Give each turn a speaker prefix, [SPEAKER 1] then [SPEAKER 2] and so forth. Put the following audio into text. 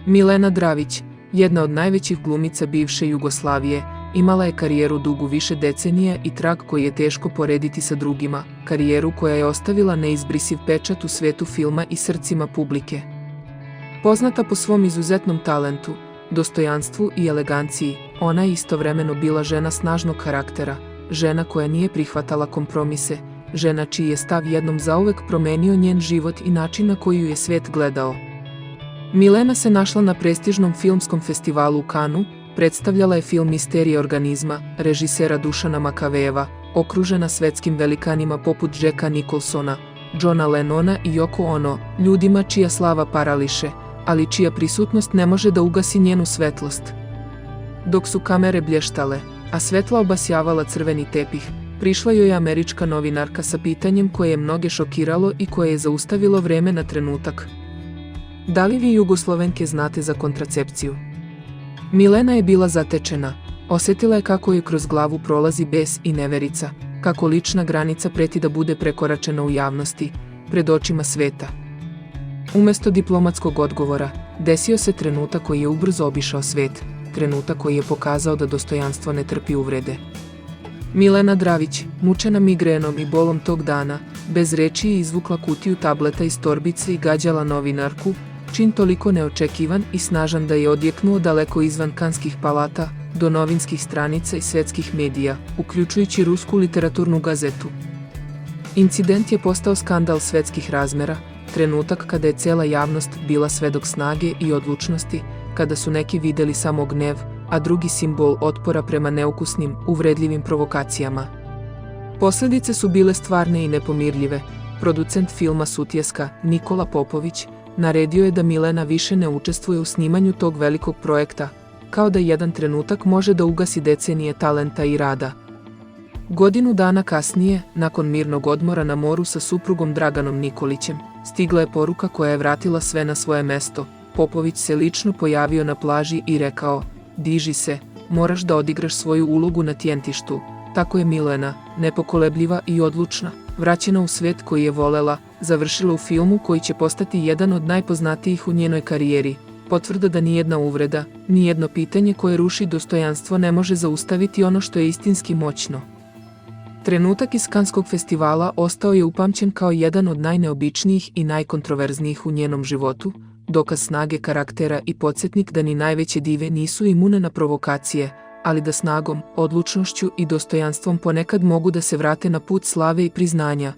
[SPEAKER 1] Milena Dravić, jedna od najvećih glumica bivše Jugoslavije, imala je karijeru dugu više decenija i trag koji je teško porediti sa drugima, karijeru koja je ostavila neizbrisiv pečat u svetu filma i srcima publike. Poznata po svom izuzetnom talentu, dostojanstvu i eleganciji, ona je istovremeno bila žena snažnog karaktera, žena koja nije prihvatala kompromise, žena čiji je stav jednom zauvek promenio njen život i način na koji ju je svet gledao. Milena se našla na prestižnom filmskom festivalu u Kanu, predstavljala je film Misterija organizma, režisera Dušana Makavejeva, okružena svetskim velikanima poput Jacka Nicholsona, Johna Lennona i Yoko Ono, ljudima čija slava parališe, ali čija prisutnost ne može da ugasi njenu svetlost. Dok su kamere blještale, a svetla obasjavala crveni tepih, prišla joj je američka novinarka sa pitanjem koje je mnoge šokiralo i koje je zaustavilo vreme na trenutak. Da li vi Jugoslovenke znate za kontracepciju? Milena je bila zatečena, osjetila je kako joj kroz glavu prolazi bes i neverica, kako lična granica preti da bude prekoračena u javnosti, pred očima sveta. Umesto diplomatskog odgovora, desio se trenutak koji je ubrzo obišao svet, trenutak koji je pokazao da dostojanstvo ne trpi uvrede. Milena Dravić, mučena migrenom i bolom tog dana, bez reči je izvukla kutiju tableta iz torbice i gađala novinarku, čin toliko neočekivan i snažan da je odjeknuo daleko izvan kanskih palata, do novinskih stranica i svetskih medija, uključujući rusku literaturnu gazetu. Incident je postao skandal svetskih razmera, trenutak kada je cela javnost bila svedok snage i odlučnosti, kada su neki videli samo gnev, a drugi simbol otpora prema neukusnim, uvredljivim provokacijama. Posljedice su bile stvarne i nepomirljive. Producent filma Sutjeska, Nikola Popović, naredio je da Milena više ne učestvuje u snimanju tog velikog projekta, kao da jedan trenutak može da ugasi decenije talenta i rada. Godinu dana kasnije, nakon mirnog odmora na moru sa suprugom Draganom Nikolićem, stigla je poruka koja je vratila sve na svoje mesto. Popović se lično pojavio na plaži i rekao: "Diži se, moraš da odigraš svoju ulogu na tjentištu." Tako je Milena, nepokolebljiva i odlučna, vraćena u svet koji je volela, završila u filmu koji će postati jedan od najpoznatijih u njenoj karijeri. Potvrda da nijedna uvreda, nijedno pitanje koje ruši dostojanstvo ne može zaustaviti ono što je istinski moćno. Trenutak iz Kanskog festivala ostao je upamćen kao jedan od najneobičnijih i najkontroverznijih u njenom životu, dokaz snage karaktera i podsjetnik da ni najveće dive nisu imune na provokacije, ali da snagom, odlučnošću i dostojanstvom ponekad mogu da se vrate na put slave i priznanja.